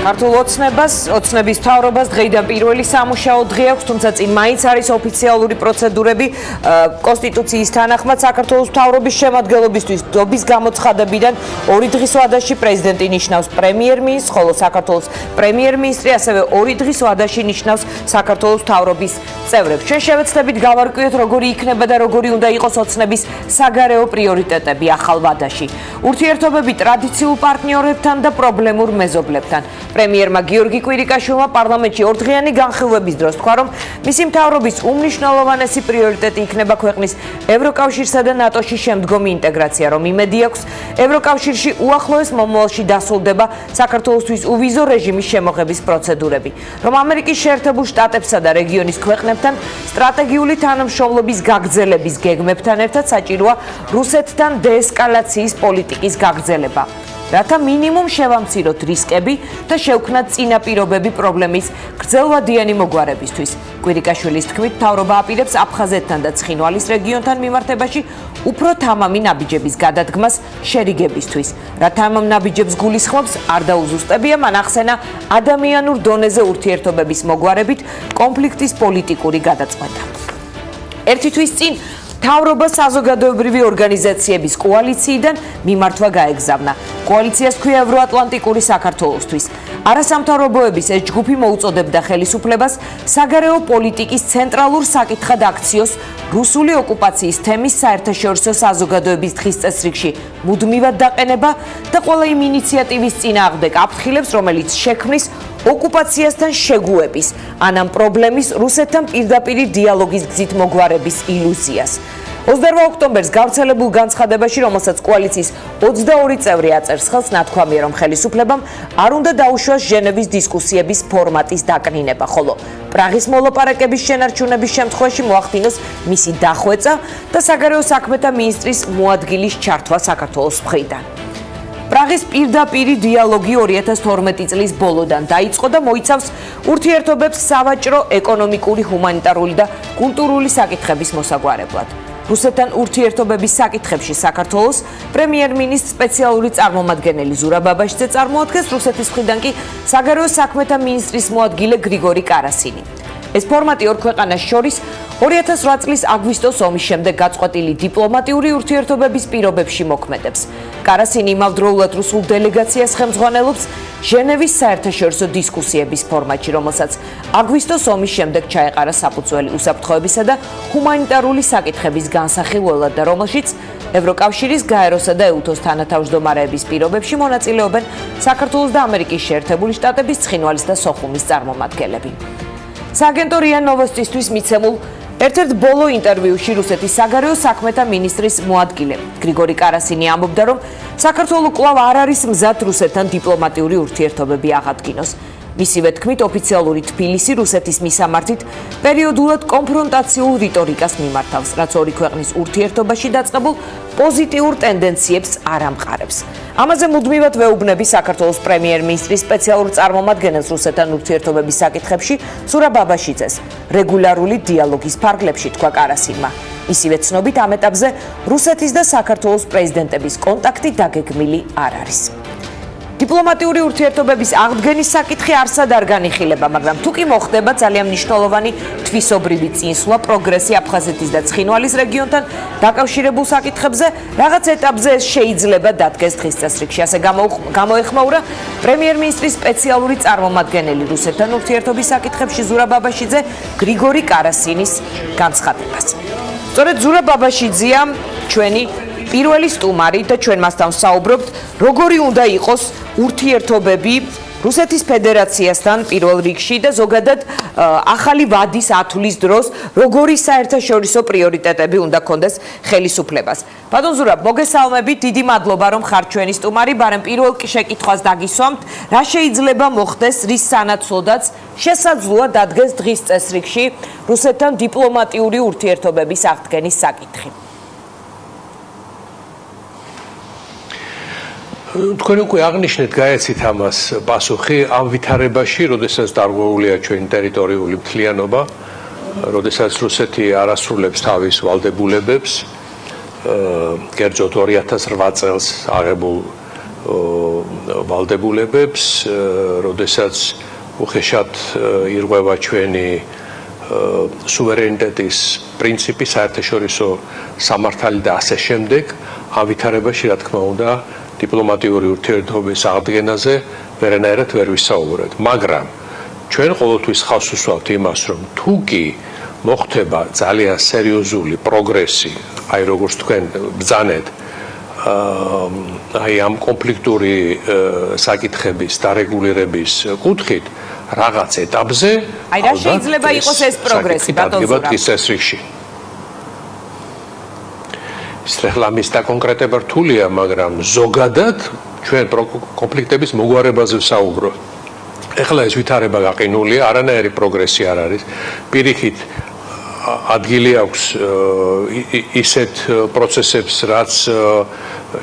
ქართულ ოცნების მთავრობას დღეიდან პირველი სამუშაო დღე აქვს, თუმცა წინ მაინც არის ოფიციალური პროცედურები კონსტიტუციის თანახმად საქართველოს მთავრობის შემადგენლობისთვის დობის გამოცხადებიდან 2 დღის ვადაში პრეზიდენტი ნიშნავს პრემიერ-მინისტრს, ხოლო საქართველოს პრემიერ-მინისტრი ასევე 2 დღის ვადაში ნიშნავს საქართველოს მთავრობის წევრებს. ჩვენ შევეცდებით გავარკვიოთ როგორი იქნება და როგორი უნდა იყოს ოცნების საგარეო პრიორიტეტები ახალ ვადაში. ურთიერთობები ტრადიციულ პარტნიორებთან და პრობლემურ მეზობლებთან. პრემიერმა გიორგი კვირიკაშვილმა პარლამენტში 2 დღიანი განხილვების დროს თქვა, რომ მისი მთავრობის უმნიშვნელოვანესი პრიორიტეტი იქნება ქვეყნის ევროკავშირსა და ნატოში შემდგომი ინტეგრაცია, რომ იმედი აქვს ევროკავშირში უახლოეს მომავალში დასრულდება საქართველოსთვის უვიზო რეჟიმის შემოღების პროცედურები, რომ ამერიკის შეერთებულ შტატებსა და რეგიონის ქვეყნებთან სტრატეგიული თანამშრომლობის გაგრძელების გეგმებთან ერთად საჭიროა რუსეთთან დეესკალაციის პოლიტიკის გაგრძელება, რათა მინიმუმ შევამციროთ რისკები და შევქმნათ წინაპირობები პრობლემის გრძელვადიანი მოგვარებისთვის. კვირიკაშვილის თქმით, მთავრობა აპირებს აფხაზეთთან და ცხინვალის რეგიონთან მიმართებაში უფრო თამამი ნაბიჯების გადადგმას შერიგებისთვის. რათა ამ ნაბიჯებს გულისხმობს, არ დაუზუსტებია მან ახსენა ადამიანურ დონეზე ურთიერთობების მოგვარებით კონფლიქტის პოლიტიკური გადაწყვეტა. ერთი თვის წინ მთავრობა საზოგადოებრივი ორგანიზაციების კოალიციიდან მიმართვა გაეგზავნა. კოალიციას ჰქვია ევროატლანტიკური საქართველოსთვის. არასამთავრობოების ეს ჯგუფი მოუწოდებდა ხელისუფლებას საგარეო პოლიტიკის ცენტრალურ საკითხად აქციოს რუსული ოკუპაციის თემის საერთაშორისო საზოგადოების დღის წესრიგში მუდმივად დაყენება და ყველა იმ ინიციატივის წინააღმდეგ აფრთხილებს, რომელიც შექმნის ოკუპაციასთან შეგუების, ან ამ პრობლემის რუსეთთან პირდაპირი დიალოგის გზით მოგვარების ილუზიას. 28 ოქტომბერს გავრცელებულ განცხადებაში, რომელსაც კოალიციის 22 წევრი აწერს ხელს, ნათქვამია, რომ ხელისუფლებამ არ უნდა დაუშვას ჟენევის დისკუსიების ფორმატის დაკნინება, ხოლო პრაღის მოლაპარაკების შენარჩუნების შემთხვევაში მოახდინოს მისი დახვეწა და საგარეო საქმეთა მინისტრის მოადგილის ჩართვა საქართველოს მხრიდან. პრაღის პირდაპირი დიალოგი 2012 წლის ბოლოდან დაიწყო და მოიცავს ურთიერთობებს სავაჭრო, ეკონომიკური, ჰუმანიტარული და კულტურული საკითხების მოსაგვარებლად. რუსეთთან ურთიერთობების საკითხებში საქართველოს პრემიერ-მინისტრ სპეციალური წარმომადგენელი ზურაბ აბაშიძე წარმოადგენს, რუსეთის მხრიდან კი საგარეო საქმეთა მინისტრის მოადგილე გრიგორი კარასინი. ეს ფორმატი ორ ქვეყანას შორის 2008 წლის აგვისტოს ომის შემდეგ გაწყვეტილი დიპლომატიური ურთიერთობების პირობებში მოქმედებს. კარასინი იმავდროულად რუსულ დელეგაციას ხელმძღვანელობს ჟენევის საერთაშორისო დისკუსიების ფორმატში, რომელსაც აგვისტოს ომის შემდეგ ჩაეყარა საფუძველი უსაფრთხოებისა და ჰუმანიტარული საკითხების განსახილველად და რომელშიც ევროკავშირის გაეროსა და ეუთოს თანათავმჯდომარეების პირობებში მონაწილეობენ საქართველოს და ამერიკის შეერთებული შტატების ცხინვალის და სოხუმის წარმომადგენლები. სააგენტო რია ნოვოსტისთვის მიცემულ ერთ-ერთ ბოლო ინტერვიუში რუსეთის საგარეო საქმეთა მინისტრის მოადგილე გრიგორი კარასინი ამბობდა, რომ საქართველო კვლავ არ არის მზად რუსეთთან დიპლომატიური ურთიერთობები აღადგინოს. მისივე თქმით, ოფიციალური თბილისი რუსეთის მისამართით პერიოდულად კონფრონტაციულ რიტორიკას მიმართავს, რაც ორი ქვეყნის ურთიერთობაში დაწყებულ პოზიტიურ ტენდენციებს არ ამყარებს. ამაზე მუდმივად ვეუბნები საქართველოს პრემიერ-მინისტრის სპეციალურ წარმომადგენელს რუსეთთან ურთიერთობების საკითხებში ზურაბ აბაშიძეს რეგულარული დიალოგის ფარგლებში, თქვა კარასინმა. ისივე ცნობით, ამ ეტაპზე რუსეთის და საქართველოს პრეზიდენტების კონტაქტი დაგეგმილი არ არის. დიპლომატიური ურთიერთობების აღდგენის საკითხი არსად არ განიხილება, მაგრამ თუ კი მოხდება, ძალიან მნიშვნელოვანი თვისობრივი წინსვლა პროგრესი აფხაზეთის და ცხინვალის რეგიონთან დაკავშირებულ საკითხებზე რაღაც ეტაპზე ეს შეიძლება დადგეს დღის წესრიგში. ასე გამოეხმაურა პრემიერ-მინისტრის სპეციალური წარმომადგენელი რუსეთთან ურთიერთობის საკითხებში ზურაბ აბაშიძე გრიგორი კარასინის განცხადებას. სწორედ ზურაბ აბაშიძეა ჩვენი პირველი სტუმარი და ჩვენ მასთან ვსაუბრობთ, როგორი უნდა იყოს ურთიერთობები რუსეთის ფედერაციასთან პირველ რიგში და ზოგადად ახალი ვადის ათვლის დროს როგორი საერთაშორისო პრიორიტეტები უნდა გქონდეს ხელისუფლებას. ბატონ ზურაბ, მოგესალმებით, დიდი მადლობა რომ ხართ ჩვენი სტუმარი, ბარემ პირველ შეკითხვას დაგისვამთ, რა შეიძლება მოხდეს, რის სანაცვლოდაც შესაძლოა დადგეს დღის წესრიგში რუსეთთან დიპლომატიური ურთიერთობების აღდგენის საკითხი. თქვენ უკვე აღნიშნეთ, გაეცით ამას პასუხი ამ ვითარებაში, როდესაც დარღვეულია ჩვენი ტერიტორიული მთლიანობა, როდესაც რუსეთი არ ასრულებს თავის ვალდებულებებს, კერძოდ 2008 წელს აღებულ ვალდებულებებს, როდესაც უხეშად ირღვევა ჩვენი სუვერენიტეტის პრინციპი, საერთაშორისო სამართალი და ასე შემდეგ, ამ ვითარებაში, რა თქმა უნდა, დიპლომატიური ურთიერთობების აღდგენაზე ვერანაირად ვერ ვისაუბრეთ. მაგრამ ჩვენ ყოველთვის ხავს უსვამთ იმას, რომ თუ კი მოხდება ძალიან სერიოზული პროგრესი, აი როგორც თქვენ ბრძანეთ, აი ამ კონფლიქტური საკითხების დარეგულირების კუთხით, რაღაც ეტაპზე, აი რა შეიძლება იყოს ეს პროგრესი, ბატონ ზურაბ? ის წესრიგში. ისრეხლამის დაკონკრეტება რთულია, მაგრამ ზოგადად ჩვენ კონფლიქტების მოგვარებაზე ვსაუბრობთ. ეხლა ეს ვითარება გაყინულია, არანაირი პროგრესი არ არის. პირიქით ადგილი აქვს ისეთ პროცესებს, რაც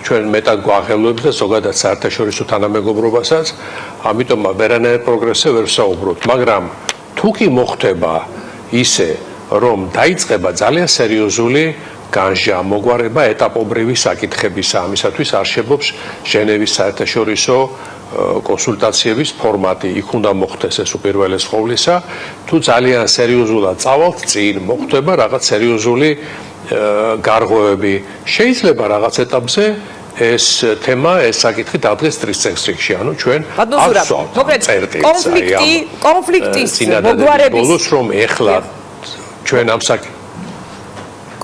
ჩვენ მეტად გვახელვებს და ზოგადად საერთაშორისო თანამეგობრობასაც, ამიტომ ვერანაირ პროგრესზე ვერ ვსაუბრობთ. მაგრამ თუ კი მოხდება ისე, რომ დაიწყება ძალიან სერიოზული განსჯა, მოგვარება ეტაპობრივი საკითხებისა, ამისათვის არსებობს ჟენევის საერთაშორისო კონსულტაციების ფორმატი, იქ უნდა მოხდეს ეს უპირველეს ყოვლისა, თუ ძალიან სერიოზულად წავალთ წინ, მოხდება რაღაც სერიოზული გარღვევები. შეიძლება რაღაც ეტაპზე ეს თემა, ეს საკითხი დადგეს წესრიგში, ანუ ჩვენ კონფლიქტის მოგვარების ბოლოს რომ ეხლა ჩვენ ამ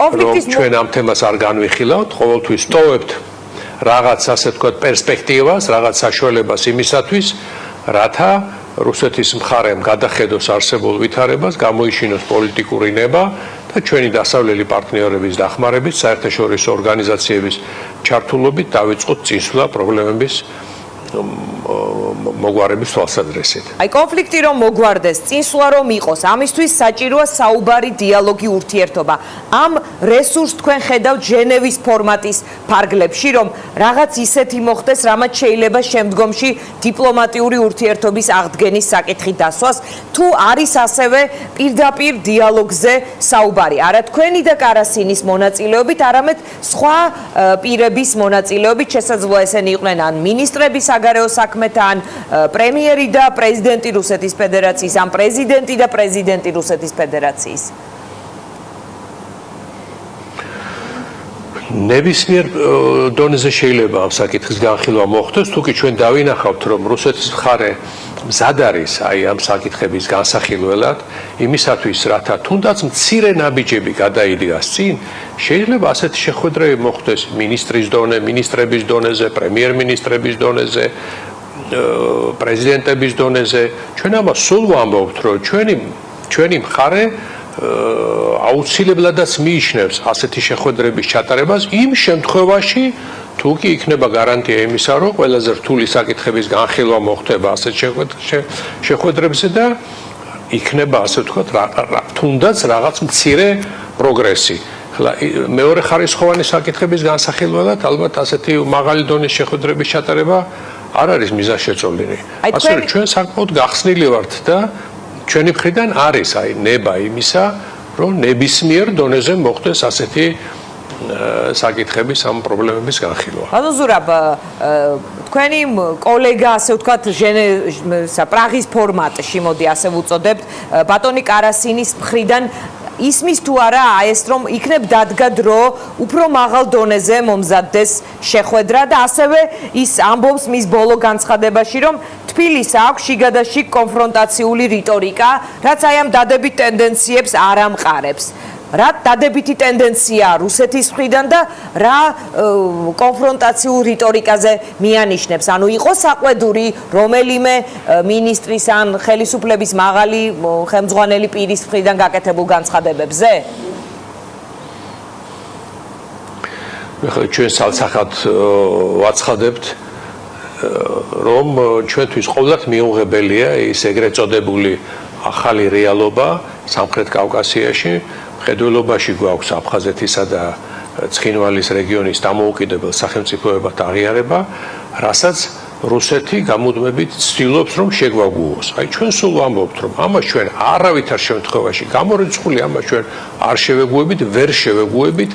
ჩვენ ამ თემას არ განვიხილავთ, ყოველთვის ტოვებთ რაღაც ასე ვთქვათ პერსპექტივას, რაღაც საშუალებას იმისათვის, რათა რუსეთის მხარემ გადახედოს არსებულ ვითარებას, გამოიშინოს პოლიტიკური ნება და ჩვენი დასავლელი პარტნიორების დახმარებით, საერთაშორისო ორგანიზაციების ჩართულობით დავიწყოთ წინსვლა პრობლემების მოგვარების თვალსაზრისით. აი კონფლიქტი რომ მოგვარდეს, წინსვლა რომ იყოს, ამისთვის საჭიროა საუბარი, დიალოგი, ურთიერთობა. ამ რესურსს თქვენ ხედავთ ჟენევის ფორმატის ფარგლებში, რომ რაღაც ისეთი მოხდეს, რამაც შეიძლება შემდგომში დიპლომატიური ურთიერთობის აღდგენის საკითხი დასვას, თუ არის ასევე პირდაპირ დიალოგზე საუბარი. არა თქვენი და კარასინის მონაწილეობით, არამედ სხვა პირების მონაწილეობით, შესაძლოა ესენი იყვნენ ან მინისტრები საგარეო საქმეთა, ან პრემიერი და პრეზიდენტი რუსეთის ფედერაციის, ან პრეზიდენტი და პრეზიდენტი რუსეთის ფედერაციის. ნებისმიერ დონეზე შეიძლება ამ საკითხის განხილვა მოხდეს, თუ კი ჩვენ დავინახავთ, რომ რუსეთის მხარე მზად არის აი ამ საკითხების განსახილველად, იმისათვის, რათა თუნდაც მცირე ნაბიჯები გადაიდგას წინ, შეიძლება ასეთი შეხვედრები მოხდეს მინისტრების დონეზე, პრემიერ-მინისტრების დონეზე, პრეზიდენტების დონეზე. ჩვენ ამას სულ ვამბობთ, რომ ჩვენი მხარე აუცილებლადაც მიიჩნევს ასეთი შეხვედრების ჩატარებას იმ შემთხვევაში, თუ კი იქნება გარანტია იმისა, რომ ყველაზე რთული საკითხების განხილვა მოხდება ასეთ შეხვედრებზე და იქნება ასე ვთქვათ, თუნდაც რაღაც მცირე პროგრესი. ხლა მეორე ხარისხოვანი საკითხების განსახილველად ალბათ ასეთი მაღალი დონის შეხვედრების ჩატარება არ არის მიზანშეწონილი. ასე რომ ჩვენ საკმაოდ გახსნილი ვართ და ჩვენი მხრიდან არის აი ნება იმისა, რომ ნებისმიერ დონეზე მოხდეს ასეთი საკითხების ამ პრობლემების განხილვა. ბატონ ზურაბ, თქვენი კოლეგა, ასე ვთქვათ, პრაღის ფორმატში, მოდი ასე ვუწოდებთ, ბატონი კარასინის მხრიდან ისმის თუ არა ეს რომ იქნებ დადგა დრო უფრო მაღალ დონეზე მომზადდეს შეხვედრა და ასევე ის ამბობს მის ბოლო განცხადებაში რომ თბილისს აქვს შიგადაშიგ კონფრონტაციული რიტორიკა, რაც აი ამ დადებით ტენდენციებს არ ამყარებს. რა დადებითი ტენდენციაა რუსეთის მხრიდან და რა კონფრონტაციულ რიტორიკაზე მიანიშნებს? ანუ იყო საყვედური რომელიმე მინისტრის ან ხელისუფლების მაღალი ხელმძღვანელი პირის მხრიდან გაკეთებულ განცხადებებზე? ახლა ჩვენ სალცახად ვაცხადებთ, რომ ჩვენთვის ყოველდღე მიუღებელია ის ეგრეთ წოდებული ახალი რეალობა სამხრეთ კავკასიაში. ხედველობაში გვაქვს აფხაზეთისა და ცხინვალის რეგიონის დამოუკიდებელ სახელმწიფოებად აღიარება, რასაც რუსეთი გამუდმებით ცდილობს რომ შეგვაგუოს. აი ჩვენ სულ ვამბობთ რომ ამას ჩვენ არავითარ შემთხვევაში გამორიცხული ამას ჩვენ არ შევეგუებით, ვერ შევეგუებით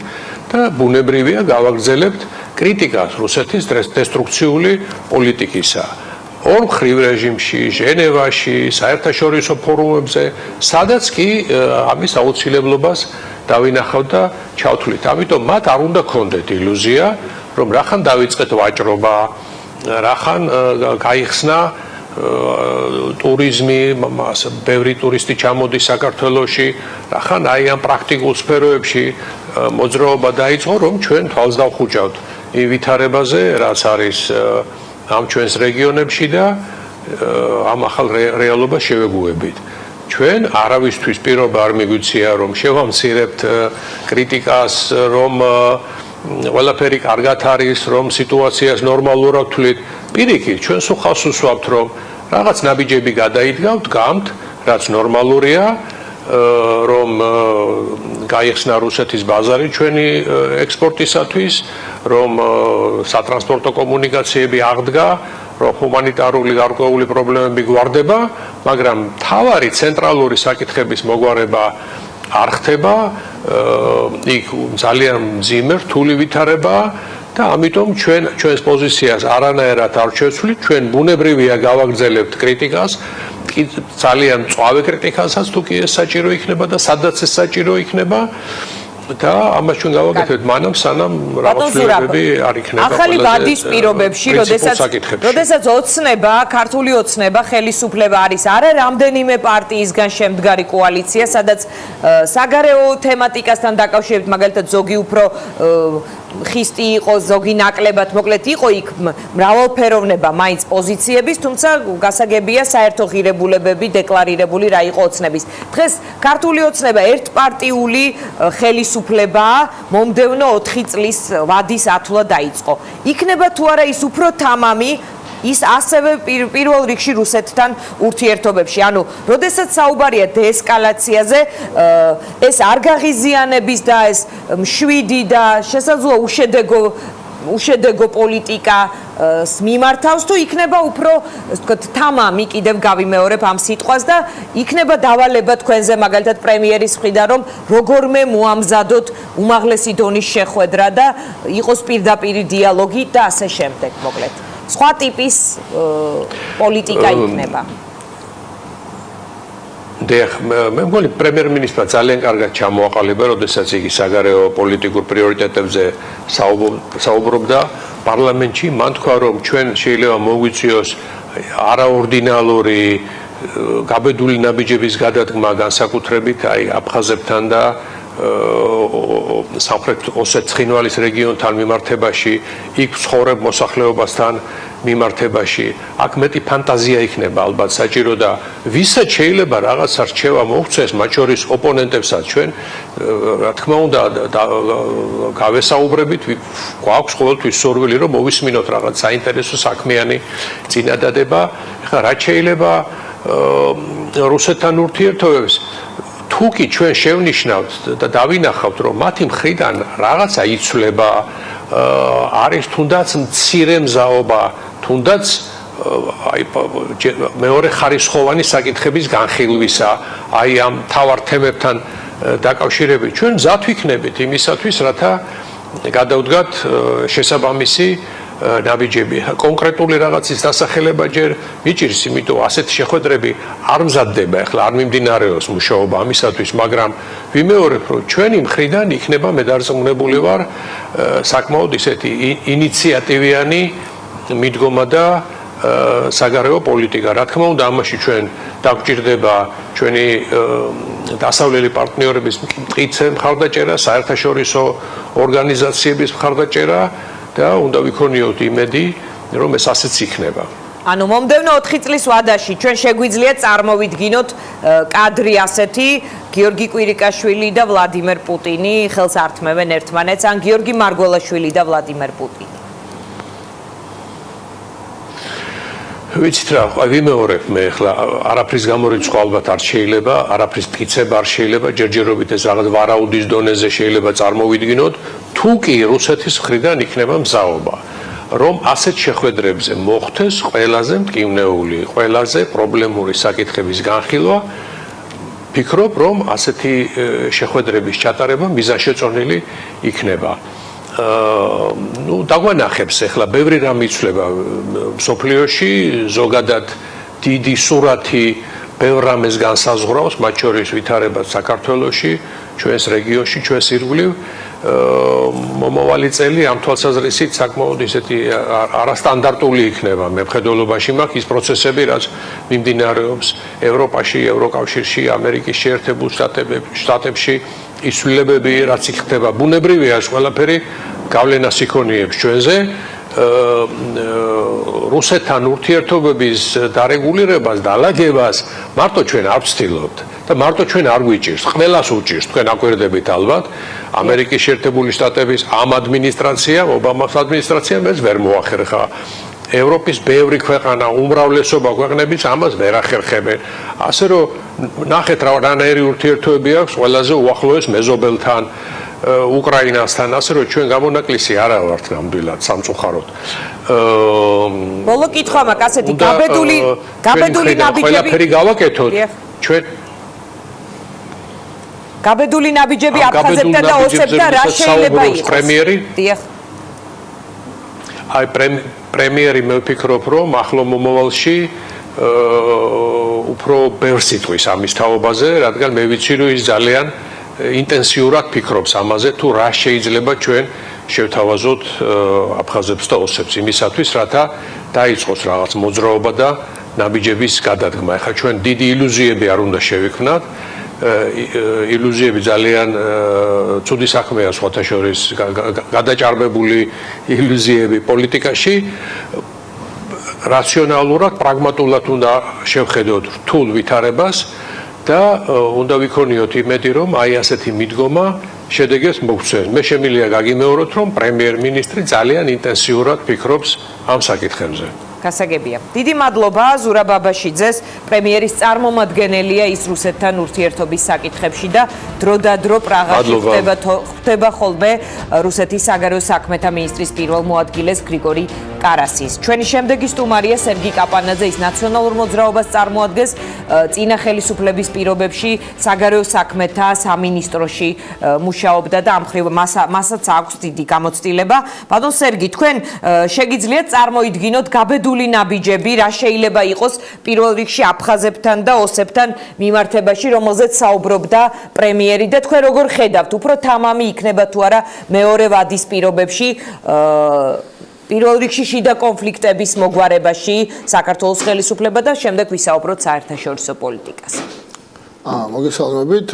და ბუნებრივია გავაგრძელებთ კრიტიკას რუსეთის დესტრუქციული პოლიტიკისა. ორმხრივ რეჟიმში, ჟენევაში, საერთაშორისო ფორუმებზე, სადაც კი ამის აუცილებლობას დავინახავთ და ჩავთვლით. ამიტომ მათ არ უნდა ქონდეთ ილუზია, რომ რახან დავიწყეთ ვაჭრობა, რახან გაიხსნა ტურიზმი, ბევრი ტურისტი ჩამოდის საქართველოში, რახან აი ამ პრაქტიკულ სფეროებში მოძრაობა დაიწყო, რომ ჩვენ თვალს დავხუჭავთ იმ ვითარებაზე, რაც არის ამ ჩვენს რეგიონებში და ამ ახალ რეალობას შევეგუებით. ჩვენ არავისთვის პირობა არ მიგვიცია, რომ შევამცირებთ კრიტიკას, რომ ყველაფერი კარგად არის, რომ სიტუაციას ნორმალურად ვთვლით. პირიქით, ჩვენ სულ ხალხს უსვამთ, რომ რაღაც ნაბიჯები გადაიდგავთ, გამთ, რაც ნორმალურია, რომ გაიხსნა რუსეთის ბაზარი ჩვენი ექსპორტისათვის, რომ სატრანსპორტო კომუნიკაციები აღდგა, რომ ჰუმანიტარული გარკვეული პრობლემები გვარდება, მაგრამ მთავარი ცენტრალური საკითხების მოგვარება არ ხდება, იქ ძალიან მძიმე რთული ვითარება და ამიტომ ჩვენს პოზიციას არანაირად არ შევცვლით, ჩვენ ბუნებრივია გავაგრძელებთ კრიტიკას, ძალიან მწვავე კრიტიკასაც თუ კი ეს საჭირო იქნება და სადაც ეს საჭირო იქნება და ამას ჩვენ გავაკეთებთ მანამ სანამ რაღაც ცვლილებები არ იქნება ახალი ვადის პირობებში, როდესაც ოცნება, ქართული ოცნება, ხელისუფლება არის არა რამდენიმე პარტიისგან შემდგარი კოალიცია, სადაც საგარეო თემატიკასთან დაკავშირებით, მაგალითად ზოგი უფრო ხისტი იყო, ზოგი ნაკლებად, მოკლედ იყო იქ მრავალფეროვნება მაინც პოზიციების, თუმცა გასაგებია საერთო ღირებულებები დეკლარირებული რა იყო ოცნების. დღეს ქართული ოცნება ერთპარტიული ხელისუფლებაა, მომდევნო 4 წლის ვადის ათვლა დაიწყო. იქნება თუ არა ის უფრო თამამი ის ასევე პირველ რიგში რუსეთთან ურთიერთობებში. ანუ, როდესაც საუბარია დეესკალაციაზე, ეს არ გაღიზიანების და ეს მშვიდი და შესაძლოა უშედეგო პოლიტიკას მიმართავს თუ იქნება უფრო, ვთქვათ, თამამი, კიდევ გავიმეორებ ამ სიტყვას და იქნება დავალება თქვენზე მაგალითად პრემიერის მხრიდან, რომ როგორმე მოამზადოთ უმაღლესი დონის შეხვედრა და იყოს პირდაპირი დიალოგი და ასე შემდეგ, მოკლედ. სხვა ტიპის პოლიტიკა იქნება. მე მგონი პრემიერ-მინისტრმა ძალიან კარგად ჩამოაყალიბა, როდესაც იგი საგარეო პოლიტიკურ პრიორიტეტებზე საუბრობდა პარლამენტში, მან თქვა, რომ ჩვენ შეიძლება მოგვიწიოს არაორდინალური გაბედული ნაბიჯების გადადგმა განსაკუთრებით აი აფხაზებთან და სამხრეთ ოსეთ-ცხინვალის რეგიონთან მიმართებაში, იქ ცხოვრებ მოსახლეობასთან მიმართებაში. აქ მეტი ფანტაზია იქნება ალბათ საჭირო და ვისაც შეიძლება რაღაცა რჩევა მოგვცეს, მათ შორის ოპონენტებსაც ჩვენ რა თქმა უნდა გავესაუბრებით, გვაქვს ყოველთვის სურვილი რომ მოვისმინოთ რაღაც საინტერესო საქმიანი წინადადება. ეხლა რაც შეიძლება რუსეთთან ურთიერთობებს თუ კი ჩვენ შევნიშნავთ და დავინახავთ, რომ მათი მხრიდან რაღაცა იცვლება, არის თუნდაც მცირე მზაობა, თუნდაც აი მეორე ხარისხოვანი საკითხების განხილვისა, აი ამ მთავარ თემებთან დაკავშირებით, ჩვენ მზად ვიქნებით იმისათვის, რათა გადავდგათ შესაბამისი ნაბიჯები. კონკრეტული რაღაცის დასახელება ჯერ მიჭირს, იმიტომ ასეთი შეხვედრები არ მზადდება, ახლა არ მიმდინარეობს მუშაობა ამისათვის, მაგრამ ვიმეორებ, რომ ჩვენი მხრიდან იქნება მე დარწმუნებული ვარ საკმაოდ ისეთი ინიციატივიანი მიდგომა და საგარეო პოლიტიკა. რა თქმა უნდა, ამაში ჩვენ დაგვჭირდება ჩვენი დასავლელი პარტნიორების მტკიცე მხარდაჭერა, საერთაშორისო ორგანიზაციების მხარდაჭერა და უნდა ვიქონიოთ იმედი, რომ ეს ასეც იქნება. ანუ მომდევნო 4 წლის ვადაში ჩვენ შეგვიძლია წარმოვიდგინოთ კადრი ასეთი, გიორგი კვირიკაშვილი და ვლადიმერ პუტინი ხელს ართმევენ ერთმანეთს, ან გიორგი მარგველაშვილი და ვლადიმერ პუტინი. ვიცით რა, ვიმეორებ მე ახლა არაფრის გამორიცხვა ალბათ არ შეიძლება, არაფრის მტკიცება არ შეიძლება, ჯერჯერობით ეს რაღაც ვარაუდის დონეზე შეიძლება წარმოვიდგინოთ, თუ კი რუსეთის მხრიდან იქნება მზაობა, რომ ასეთ შეხვედრებზე მოხდეს ყველაზე მტკივნეული, ყველაზე პრობლემური საკითხების განხილვა, ფიქრობ, რომ ასეთი შეხვედრების ჩატარება მიზანშეწონილი იქნება. ну დაგვანახებს ახლა ბევრი რამ იცვლება სოფლიოში ზოგადად დიდი სურათი ბევრ რამეს განსაზღვრავს მათ შორის ვითარებაც საქართველოში ჩვენს რეგიონში ჩვენს ირგვლივ მომავალი წელი ამ თვალსაზრისით საკმაოდ ისეთი არასტანდარტული იქნება მეფხედველობაში მაქვს ის პროცესები რაც მიმდინარეობს ევროპაში ევროკავშირში ამერიკის შეერთებულ შტატებში ის ცვლილებები რაც იქნება ბუნებრივია ეს ყველაფერი გავლენას იქონიებს ჩვენზე რუსეთთან ურთიერთობების დარეგულირებას და ალაგებას მარტო ჩვენ არ ვცდილობთ და მარტო ჩვენ არ გვიჭირს, ყველას უჭირს, თქვენ აკვირდებით ალბათ, ამერიკის შეერთებული შტატების ამ ადმინისტრაციამ, ობამას ადმინისტრაციამ ეს ვერ მოახერხა. ევროპის ბევრი ქვეყანა, უმრავლესობა ქვეყნებიც ამას ვერ ახერხებენ. ასე რომ ნახეთ რანაირი ურთიერთობები აქვს ყველაზე უახლოეს მეზობელთან, უკრაინასთან, ასე რომ ჩვენ გამონაკლისი არა ვართ ნამდვილად სამწუხაროდ. ბოლო კითხვა მაქვს ასეთი გაბედული ნაბიჯები ყველაფერი გავაკეთოთ. ჩვენ გაბედული ნაბიჯები აფხაზებთან და ოსებთან რა შეიძლება იყოს? პრემიერი? დიახ. აი პრემიერი მე ვფიქრობ რომ ახლო მომავალში უფრო ბევრს იტყვის ამის თაობაზე, რადგან მე ვიცი რომ ის ძალიან ინტენსიურად ფიქრობს ამაზე თუ რა შეიძლება ჩვენ შევთავაზოთ აფხაზებს და ოსებს იმისათვის რათა დაიწყოს რაღაც მოძრაობა და ნაბიჯების გადადგმა. ახლა ჩვენ დიდი ილუზიები არ უნდა შევიქმნათ. ილუზიები ძალიან ცუდი საქმეა სხვათა შორის გადაჭარბებული ილუზიები პოლიტიკაში რაციონალურად პრაგმატულად უნდა შევხედოთ რთულ ვითარებას და უნდა ვიქონიოთ იმედი რომ აი ასეთი მიდგომა შედეგებს მოგცემს. მე შემიძლია გაგიმეოროთ რომ პრემიერ-მინისტრი ძალიან ინტენსიურად ფიქრობს ამ საკითხებზე. გასაგებია. დიდი მადლობა ზურაბ აბაშიძეს, πρემიერის წარმომადგენელია ის რუსეთთან ურთიერთობის საკითხებში და დროდადრო პრაღაში ხდება ხოლმე რუსეთის საგარეო საქმეთა მინისტრის პირველ მოადგილეს გრიგორი კარასის. ჩვენი შემდეგი სტუმარია სერგი კაპანაძე, ის ნაციონალურ მოძრაობას წარმოადგენს წინა ხელისუფლების პირობებში საგარეო საქმეთა სამინისტროში მუშაობდა და ამ მხრივ მასაც აქვს დიდი გამოცდილება. ბატონ სერგი, თქვენ შეგიძლიათ წარმოიდგინოთ გაბედული ნაბიჯები, რა შეიძლება იყოს პირველ რიგში აფხაზებთან და ოსებთან მიმართებაში, რომელზეც საუბრობდა პრემიერი და თქვენ როგორ ხედავთ, უფრო თამამი იქნება თუ არა მეორე ვადის პირობებში პირველ რიგში შიდა კონფლიქტების მოგვარებაში საქართველოს ხელისუფლება და შემდეგ ვისაუბროთ საერთაშორისო პოლიტიკაზე. მოგესალმებით,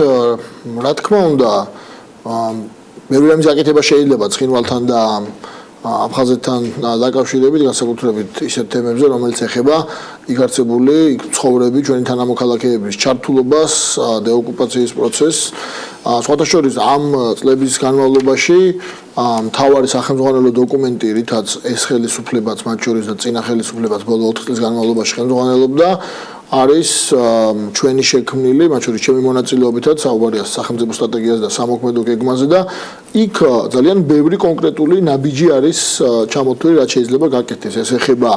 რა თქმა უნდა, მეორე რამის გაკეთება შეიძლება ცხინვალთან და აფხაზეთთან დაკავშირებით, განსაკუთრებით ისეთ თემებზე, რომელიც ეხება იქ არსებული ცხოვრები, ჩვენი თანამოქალაქეების ჩართულობას, დეოკუპაციის პროცესს. სხვათა შორის ამ წლების განმავლობაში მთავარი სახელმძღვანელო დოკუმენტი, რითაც ეს ხელისუფლებაც, მათ შორის და წინა ხელისუფლებაც ბოლო 4 წლის განმავლობაში ხელმძღვანელობდა, არის ჩვენი შექმნილი, მათ შორის ჩემი მონაწილეობითაც საუბარია სახელმწიფო სტრატეგიაზე და სამოქმედო გეგმაზე და იქ ძალიან ბევრი კონკრეტული ნაბიჯი არის ჩამოთვლილი, რაც შეიძლება გაკეთდეს. ეს ეხება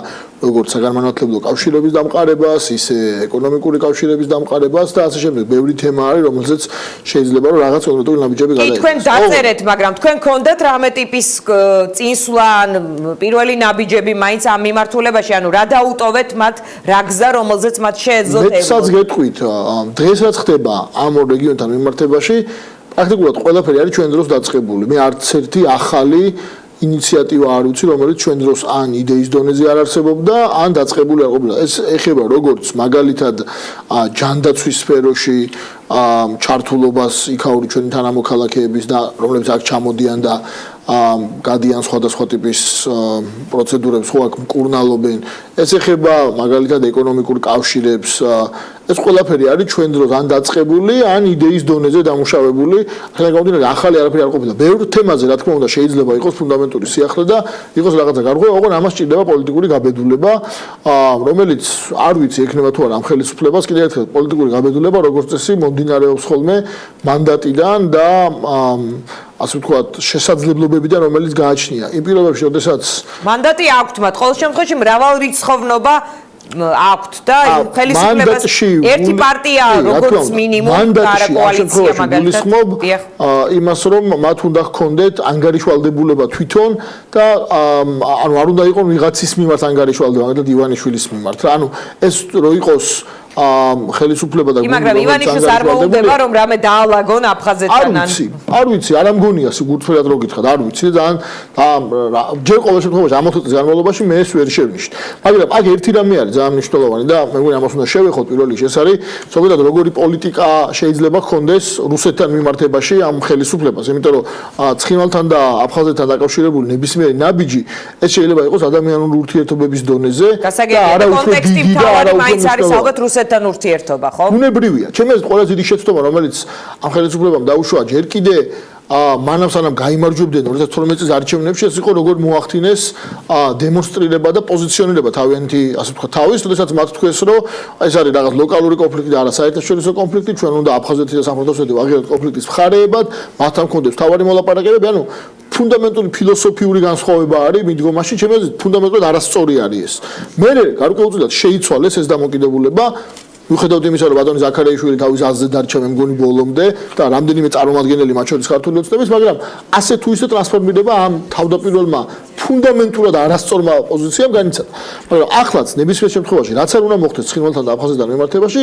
როგორც საგანმანათლებლო კავშირების დამყარებას, ისე ეკონომიკური კავშირების დამყარებას და ასე შემდეგ. ბევრი თემა არის, რომელზეც შეიძლება რომ რაღაც კონკრეტული ნაბიჯები გადაიღოს. თქვენ დაწერეთ, მაგრამ თქვენ გქონდათ რამე ტიპის წინსვლა ან პირველი ნაბიჯები მაინც ამ მიმართულებაში, ანუ რა დაუტოვეთ მათ რა გზა, რომელზეც მათ შეეძლოთ ევლო. მეცაც გეტყვით, დღეს რაც ხდება ამ ორ რეგიონთან მიმართებაში, პრაქტიკულად ყველაფერი არის ჩვენ დროს დაწყებული. მე არც ერთი ახალი ინიციატივა არ ვიცი, რომელიც ჩვენ დროს ან იდეის დონეზე არ არსებობდა, ან დაწყებული არ ყოფილა. ეს ეხება როგორც მაგალითად ჯანდაცვის სფეროში ჩართულობას იქაური ჩვენი თანამოქალაქეების და რომლებიც აქ ჩამოდიან და გადიან სხვადასხვა ტიპის პროცედურებს, ხო აქ მკურნალობენ. ეს ეხება მაგალითად ეკონომიკურ კავშირებს. ეს ყველაფერი არის ჩვენ დროს ან დაწყებული, ან იდეის დონეზე დამუშავებული. ახლა გამომდინარე, ახალი არაფერი არ ყოფილა. ბევრ თემაზე, რა თქმა უნდა, შეიძლება იყოს ფუნდამენტური სიახლე და იყოს რაღაცა გარღვევა, ოღონდ ამას ჭირდება პოლიტიკური გაბედულება, რომელიც არ ვიცი ექნება თუ არა ამ ხელისუფლებას. კიდევ ერთხელ, პოლიტიკური გაბედულება, როგორც წესი, მომდინარეობს ხოლმე მანდატიდან და ასე ვთქვათ, შესაძლებლობებიდან, რომელიც გააჩნია. იმ პირობებში, როდესაც მანდატი აქვთ მათ, ყოველ შემთხვევაში მრავალრიცხოვნობა აქვთ და ხელისუფლებას ერთი პარტია როგორც მინიმუმ არა კოალიცია მაგალითად იმას რომ მათ უნდა ჰქონდეთ ანგარიშვალდებულება თვითონ და ანუ არ უნდა იყოს ვიღაცის მიმართ ანგარიშვალდება მაგალითად ივანიშვილის მიმართ რა ანუ ეს რო იყოს ხელისუფლება და მაგრამ ივანიშვილს არ მოუდება რომ რამე დაალაგონ აფხაზეთთან არ ვიცი არ ამგონია სიგურთფრად რო გითხრათ არ ვიცი ძალიან ჯერ ყოველ შემთხვევაში ამ 4 წლის განმავლობაში მე ეს ვერ შევნიშნე მაგრამ აქ ერთი რამე არის ძალიან მნიშვნელოვანი და მე მგონი ამას უნდა შევეხოთ პირველ რიგში ეს არის ზოგადად როგორი პოლიტიკა შეიძლება ჰქონდეს რუსეთთან მიმართებაში ამ ხელისუფლებას იმიტომ რომ ცხინვალთან და აფხაზეთთან დაკავშირებული ნებისმიერი ნაბიჯი ეს შეიძლება იყოს ადამიანური ურთიერთობების დონეზე და არა უფრო დიდი და არა უფრო არის ალბათ რუსეთთან ურთიერთობა ხო უნებრივია ჩემი აზრით ყველაზე დიდი შეცდომა რომელიც ამ ხელისუფლებამ დაუშვა ჯერ კიდე მანამ სანამ გაიმარჯვებდნენ 2012 წლის არჩევნებში ეს იყო როგორ მოახდინეს დემონსტრირება და პოზიციონირება თავიანთი ასე ვთქვათ თავის, როდესაც მათ თქვეს რომ ეს არის რაღაც ლოკალური კონფლიქტი და არა საერთაშორისო კონფლიქტი, ჩვენ უნდა აფხაზეთი და სამხრეთ-ოსეთი ვაღიაროთ კონფლიქტის მხარეებად, მათთან გქონდეს თავარი მოლაპარაკებები, ანუ ფუნდამენტური ფილოსოფიური განსხვავება არის მიდგომაში, ჩემი აზრით ფუნდამენტურად არასწორი არის ეს. მე გარკვეულწილად შეიცვალეს ეს დამოკიდებულება მიუხედავად იმისა, რომ ბატონი ზაქარიაშვილი თავის აზრზე დარჩა მე მგონი ბოლომდე და რამდენიმე წარმომადგენელი მათ შორის ქართული ოცნების, მაგრამ ასე თუ ისე ტრანსფორმირება ამ თავდაპირველმა ფუნდამენტურად არასწორმა პოზიციამ განიცადა. მაგრამ ახლაც ნებისმიერ შემთხვევაში რაც არ უნდა მოხდეს ცხინვალთან და აფხაზეთთან მიმართებაში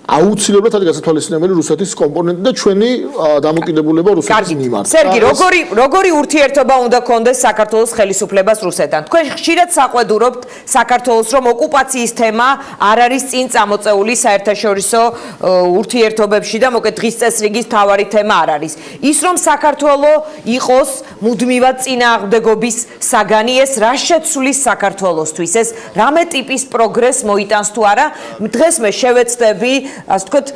აუცილებლად არის გასათვალისწინებელი რუსეთის კომპონენტი და ჩვენი დამოკიდებულება რუსეთის მიმართ. სერგი, როგორი ურთიერთობა უნდა გქონდეს საქართველოს ხელისუფლებას რუსეთთან? თქვენ ხშირად საყვედურობთ საქართველოს რომ ოკუპაციის თემა არ არის წინ წამოწეული საერთაშორისო ურთიერთობებში და მოკლედ დღის წესრიგის მთავარი თემა არ არის. ის რომ საქართველოს იყოს მუდმივად წინააღმდეგობის საგანი ეს რა შეცვლის საქართველოსთვის? ეს რამე ტიპის პროგრესს მოიტანს თუ არა? დღეს მე შევეცდები ასე ვთქვათ,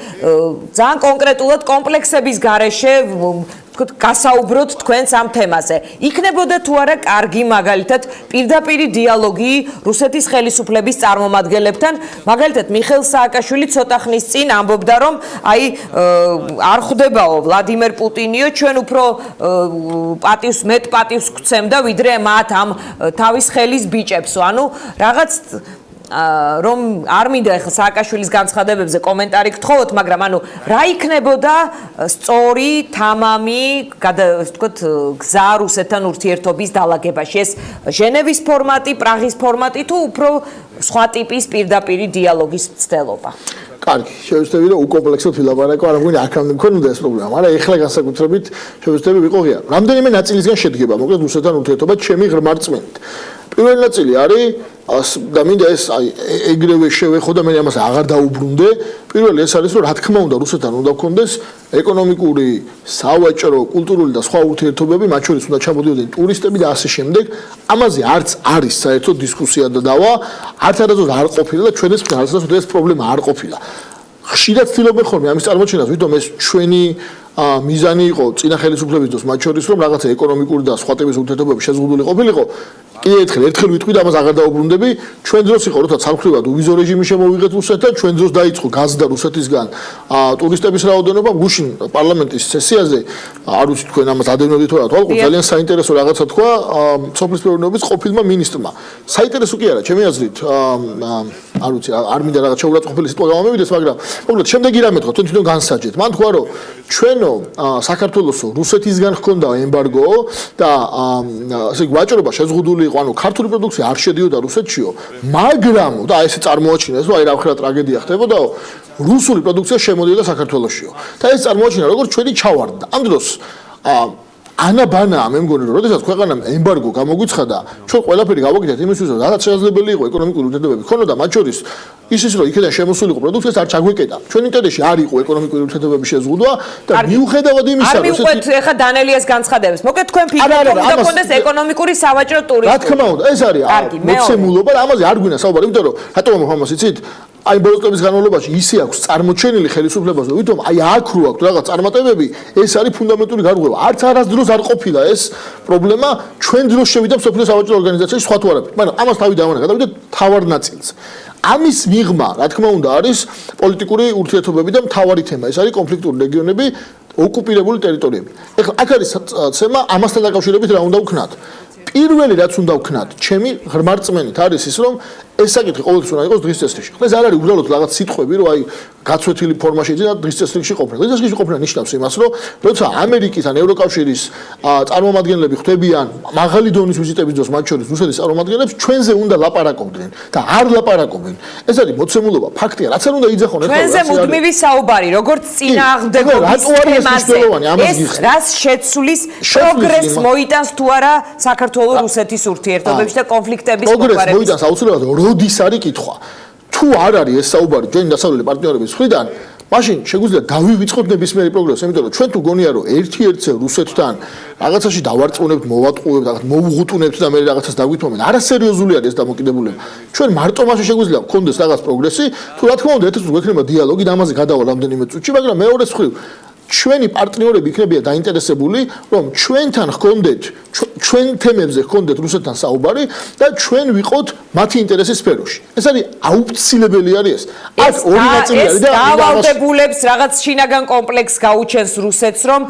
ძალიან კონკრეტულად კომპლექსების გარეშე ვთქვათ, გასაუბროთ თქვენს ამ თემაზე. იქნებოდა თუ არა კარგი მაგალითად პირდაპირი დიალოგი რუსეთის ხელისუფლების წარმომადგენლებთან, მაგალითად მიხეილ სააკაშვილი ცოტა ხნის წინ ამბობდა, რომ აი არ ხვდებაო ვლადიმერ პუტინიო, ჩვენ უფრო მეტ პატივს გვცემდა, ვიდრე მათ ამ თავის ხელის ბიჭებსო. ანუ რაღაც რომ არ მინდა ახლა სააკაშვილის განცხადებებზე კომენტარი გთხოვოთ, მაგრამ ანუ რა იქნებოდა სწორი, თამამი, ვთქვათ, გზა რუსეთთან ურთიერთობის დალაგებაში? ეს ჟენევის ფორმატი, პრაღის ფორმატი თუ უფრო სხვა ტიპის პირდაპირი დიალოგის მცდელობა? კარგი, შევეცდები რომ უკომპლექსოდ ვილაპარაკო, არა მგონი აქამდე მქონოდა ეს პრობლემა, მაგრამ ეხლა განსაკუთრებით შევეცდები ვიყო ღია. რამდენიმე ნაწილისგან შედგება, მოკლედ რუსეთთან ურთიერთობა ჩემი ღრმა რწმენით. პირველი ნაწილი არის და მინდა ეს ეგრევე შევეხო და მე ამას აღარ დაუბრუნდე. პირველი ეს არის რომ რა თქმა უნდა რუსეთთან უნდა გქონდეს ეკონომიკური, სავაჭრო, კულტურული და სხვა ურთიერთობები, მათ შორის უნდა ჩამოდიოდნენ ტურისტები და ასე შემდეგ. ამაზე არც არის საერთოდ დისკუსია და დავა, არც არასდროს არ ყოფილა და ჩვენს არასდროს ეს პრობლემა არ ყოფილა. ხშირად ვცდილობენ ხოლმე ამის წარმოჩენას, ვითომ ეს ჩვენი მიზანი იყო წინა ხელისუფლების დროს, მათ შორის რომ რაღაცა ეკონომიკური და სხვა ტიპის ურთიერთობები შეზღუდული ყოფილიყო. ერთხელ ვიტყვი და ამას აღარ დაუბრუნდები. ჩვენ დროს იყო, როცა ცალმხრივად უვიზო რეჟიმი შემოვიღეთ რუსეთთან, ჩვენ დროს დაიწყო გაზრდა რუსეთისგან ტურისტების რაოდენობა. გუშინ პარლამენტის სესიაზე, არ ვიცი თქვენ ამას ადევნოდით თუ არა, თვალყო ძალიან საინტერესო რაღაცა თქვა სოფლის მეურნეობის ყოფილმა მინისტრმა. საინტერესო კი არა, ჩემი აზრით, არ ვიცი, არ მინდა რაღაც შეურაცხყოფილი სიტყვა გამომივიდეს, მაგრამ მოკლედ შემდეგი რამე თქვა, თვითონ განსაჯეთ. მან თქვა, რომ ჩვენო საქართველოსო რუსეთისგან ჰქონდა ემბარგო და ასე ვაჭრობა შეზღუდული იყო, ანუ ქართული პროდუქცია არ შედიოდა რუსეთშიო, მაგრამ და ესე წარმოაჩინეს, რომ აი რა ხრა ტრაგედია ხდებოდაო, რუსული პროდუქცია შემოდიოდა საქართველოსშიო. და ეს წარმოაჩინა როგორც ჩვენი ჩავარდა. ამ დროს ანაბანა მე მგონი რომ როდესაც ქვეყანამ ემბარგო გამოგვიცხადა, ჩვენ ყველაფერი გავაკეთეთ იმისთვის, რომ რაც შესაძლებელი იყო ეკონომიკური ურთიერთობები ქონოდა, მათ შორის ისიც რომ იქიდან შემოსულიყო პროდუქციას არ ჩაგვეკეტა. ჩვენ ინტერესში არ იყო ეკონომიკური ურთიერთობების შეზღუდვა და მიუხედავად იმისა, რომ მივყვეთ ახლა დანელიას განცხადებას. მოკლედ თქვენ ფიქრობთ, რომ უნდა გქონდეს ეკონომიკური სავაჭრო ტურიზმი. რა თქმა უნდა, ეს არის მოცემულობა და ამაზე არ გვინდა საუბარი, იმიტომ რომ რატომ ამას იცით? აი ბოლო წლების განმავლობაში ისე აქვს წარმოჩენილი ხელისუფლებას, რომ ვითომ აი აქ რო აქვს რაღაც წარმატებები, ეს არის ფუნდამენტური გარღვევა. არც არასდროს არ ყოფილა ეს პრობლემა, ჩვენ დროს შევიდა მსოფლიო სავაჭრო ორგანიზაციაში სხვა თუ არაფერი. მაგრამ ამას თავი დავანახე, გადავიდეთ თავარ ნაწილზე. ამის მიღმა, რა თქმა უნდა, არის პოლიტიკური ურთიერთობები და მთავარი თემა. ეს არის კონფლიქტური რეგიონები, ოკუპირებული ტერიტორიები. ეხლა აქ არის თემა, ამასთან დაკავშირებით რა უნდა ვქნათ. პირველი რაც უნდა ვქნათ, ჩემი ღრმარწმენით არის ის, რომ ეს საკითხი ყოველთვის უნდა იყოს დღის წესრიგში. ხლა ეს არ არის უბრალოდ რაღაც სიტყვები, რომ აი გაცვეთილი ფორმაში და დღის წესრიგში ყოფნა. დღის წესრიგში ყოფნა ნიშნავს იმას, რომ როცა ამერიკის ან ევროკავშირის წარმომადგენლები ხვდებიან მაღალი დონის ვიზიტების დროს, მათ შორის რუსეთის წარმომადგენლებს, ჩვენზე უნდა ლაპარაკობდნენ და არ ლაპარაკობენ. ეს არის მოცემულობა, ფაქტია, რაც არ უნდა იძახონ ახლა. ჩვენზე მუდმივი საუბარი, როგორც წინააღმდეგობის თემაზე. ეს რას შეცვლის პროგრესს მოიტანს თუ არა საქართველოს რუსეთის ურთიერთობებში და კონფლიქტების პროგრესს მოიტანს აუცილებლად, როდის არის კითხვა. თუ არ არის ეს საუბარი ჩვენი დასავლელი პარტნიორების მხრიდან, მაშინ შეგვიძლია დავივიწყოთ ნებისმიერი პროგრესი, იმიტომ რომ ჩვენ თუ გონია რომ ერთ-ერთზე რუსეთთან რაღაცაში დავარწმუნებთ, მოვატყუებთ, რაღაც მოუღუტუნებთ და მე რაღაცას დაგვითმობენ, არასერიოზული არის ეს დამოკიდებულება. ჩვენ მარტო მასე შეგვიძლია გქონდეს რაღაც პროგრესი, თუ რა თქმა უნდა ერთ-ერთი გვექნება დიალოგი და ამაზე გადავალ რამდენიმე წუთში, მაგრამ მეორეს მხრივ ჩვენი პარტნიორები იქნებიან დაინტერესებული, რომ ჩვენთან ჰქონდეთ, ჩვენ თემებზე ჰქონდეთ რუსეთთან საუბარი და ჩვენ ვიყოთ მათი ინტერესის სფეროში. ეს არის აუცილებელი არის ეს. აქ ორი ნაწილი არის და დავალდებულებს რაღაც შინაგან კომპლექსს გაუჩენს რუსეთს, რომ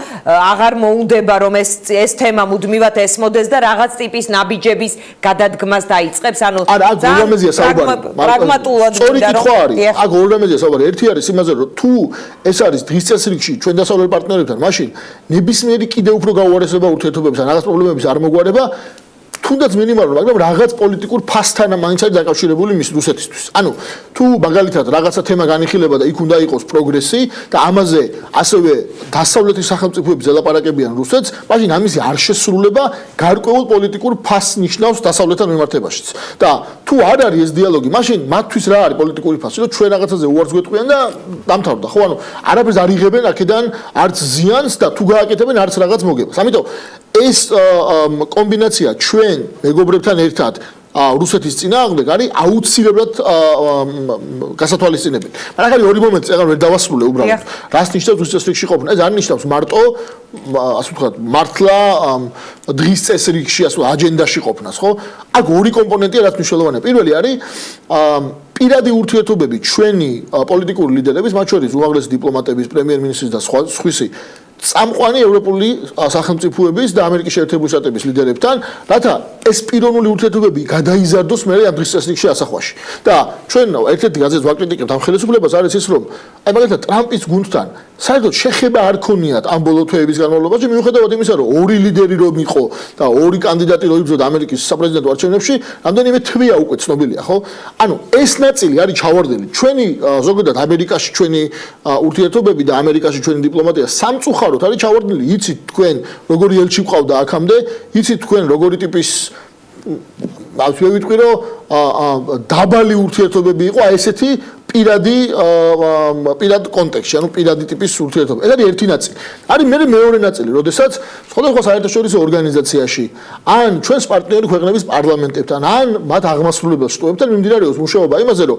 აღარ მოუნდება რომ ეს თემა მუდმივად ესმოდეს და რაღაც ტიპის ნაბიჯების გადადგმას დაიწყებს. ანუ აქ ორი რამეზია საუბარი. პრაგმატულად სწორი კითხვა არის. აქ ორი რამეზია საუბარი. ერთი არის იმაზე, რომ თუ ეს არის დღის წესრიგში ჩვენ დასავლელ პარტნიორებთან, მაშინ ნებისმიერი კიდევ უფრო გაუარესება ურთიერთობებს ან რაღაც პრობლემების არ მოგვარება, თუნდაც მინიმალურად, მაგრამ რაღაც პოლიტიკურ ფასთან მაინც არის დაკავშირებული მის რუსეთისთვის. ანუ თუ მაგალითად რაღაცა თემა განიხილება და იქ უნდა იყოს პროგრესი და ამაზე ასევე დასავლეთის სახელმწიფოები ელაპარაკებიან რუსეთს, მაშინ ამისი არ შესრულება გარკვეულ პოლიტიკურ ფასს ნიშნავს დასავლეთთან მიმართებაშიც. და თუ არ არის ეს დიალოგი, მაშინ მათთვის რა არის პოლიტიკური ფასი, რომ ჩვენ რაღაცაზე უარს გვეტყვიან და დამთავრდა. ხო, ანუ არაფერს არ იღებენ აქედან არც ზიანს და თუ გააკეთებენ არც რაღაც მოგებას. ამიტომ ეს კომბინაცია ჩვენ მეგობრებთან ერთად რუსეთის წინააღმდეგ არის აუცილებლად გასათვალისწინებელი. მაგრამ ახლა ორი მომენტი წეგან ვერ დავასრულე უბრალოდ. რას ნიშნავს რუსეთის წესრიგში ყოფნა? ეს არ ნიშნავს მარტო ასე ვთქვათ, მართლა დღის წესრიგში, ასე აჯენდაში ყოფნას, ხო? აქ ორი კომპონენტია, რაც მნიშვნელოვანია. პირველი არის პირადი ურთიერთობები ჩვენი პოლიტიკური ლიდერების, მათ შორის უმაღლესი დიპლომატების, პრემიერ-მინისტრის და სხვისი წამყვანი ევროპული სახელმწიფოების და ამერიკის შეერთებული შტატების ლიდერებთან, რათა ეს პიროვნული ურთიერთობები გადაიზარდოს მე ამ დღის წესრიგში ასახვაში. და ჩვენ ერთ-ერთი გაზეთს ვაკრიტიკებთ ამ ხელისუფლებას არის ის, რომ აი მაგალითად ტრამპის გუნდთან საერთოდ შეხება არ ქონიათ ამ ბოლო თვეების განმავლობაში, მიუხედავად იმისა, რომ ორი ლიდერი რომ იყო და ორი კანდიდატი რომ იბრძოდა ამერიკის საპრეზიდენტო არჩევნებში, რამდენიმე თვეა უკვე ცნობილია, ხო? ანუ ეს ნაწილი არის ჩავარდელი. ჩვენი ზოგადად ამერიკაში ჩვენი ურთიერთობები და ამერიკაში ჩვენი დიპლომატია სამწუხაროდ არის ჩავარდნილი. იცით თქვენ როგორი ელჩი ყავდა აქამდე, იცით თქვენ როგორი ტიპის ასე ვიტყვი რომ დაბალი ურთიერთობები იყო ესეთი პირად კონტექსტში, ანუ პირადი ტიპის ურთიერთობა. ეს არის ერთი ნაწილი. არის მეორე ნაწილი, როდესაც სხვადასხვა საერთაშორისო ორგანიზაციაში ან ჩვენს პარტნიორი ქვეყნების პარლამენტებთან, ან მათ აღმასრულებელ შტოებთან მიმდინარეობს მუშაობა იმაზე, რომ